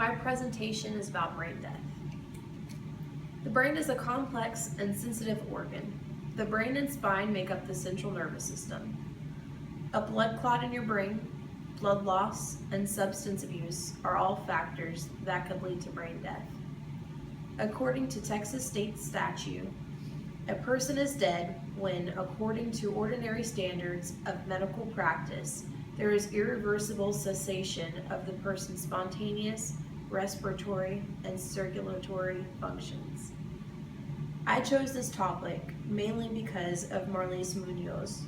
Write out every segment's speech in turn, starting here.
My presentation is about brain death. The brain is a complex and sensitive organ. The brain and spine make up the central nervous system. A blood clot in your brain, blood loss, and substance abuse are all factors that could lead to brain death. According to Texas state statute, a person is dead when, according to ordinary standards of medical practice, there is irreversible cessation of the person's spontaneous, respiratory, and circulatory functions. I chose this topic mainly because of Marlise Munoz.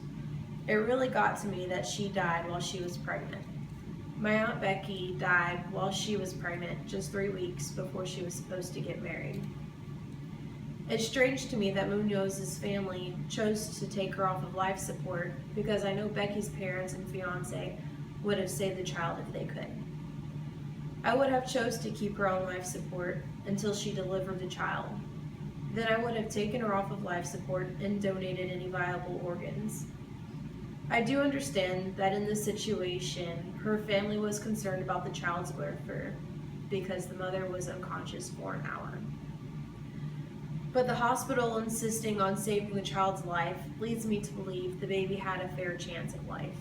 It really got to me that she died while she was pregnant. My Aunt Becky died while she was pregnant just 3 weeks before she was supposed to get married. It's strange to me that Munoz's family chose to take her off of life support because I know Becky's parents and fiance would have saved the child if they could. I would have chose to keep her on life support until she delivered the child. Then I would have taken her off of life support and donated any viable organs. I do understand that in this situation, her family was concerned about the child's welfare because the mother was unconscious for an hour. But the hospital insisting on saving the child's life leads me to believe the baby had a fair chance at life.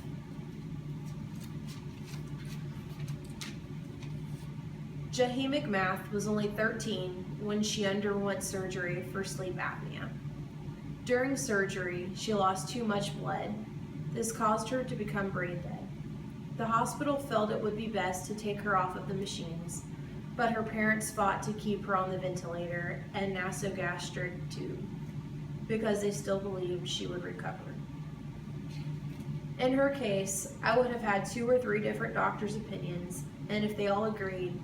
Jahi McMath was only 13 when she underwent surgery for sleep apnea. During surgery, she lost too much blood. This caused her to become brain dead. The hospital felt it would be best to take her off of the machines, but her parents fought to keep her on the ventilator and nasogastric tube because they still believed she would recover. In her case, I would have had 2 or 3 different doctors' opinions, and if they all agreed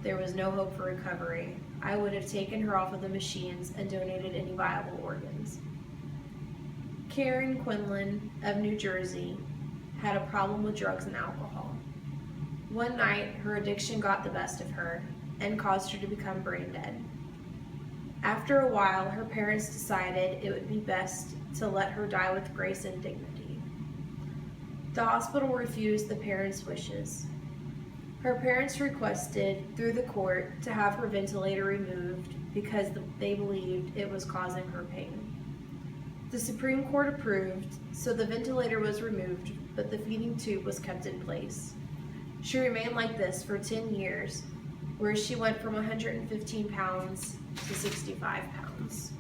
there was no hope for recovery, I would have taken her off of the machines and donated any viable organs. Karen Quinlan of New Jersey had a problem with drugs and alcohol. One night, her addiction got the best of her and caused her to become brain dead. After a while, her parents decided it would be best to let her die with grace and dignity. The hospital refused the parents' wishes. Her parents requested through the court to have her ventilator removed because they believed it was causing her pain. The Supreme Court approved, so the ventilator was removed, but the feeding tube was kept in place. She remained like this for 10 years, where she went from 115 pounds to 65 pounds.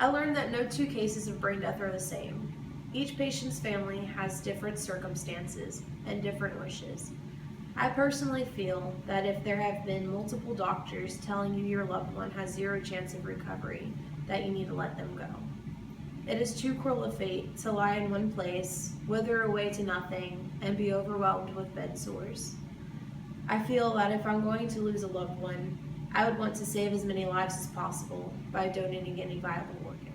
I learned that no 2 cases of brain death are the same. Each patient's family has different circumstances and different wishes. I personally feel that if there have been multiple doctors telling you your loved one has 0 chance of recovery, that you need to let them go. It is too cruel a fate to lie in one place, wither away to nothing, and be overwhelmed with bed sores. I feel that if I'm going to lose a loved one, I would want to save as many lives as possible by donating any viable organ.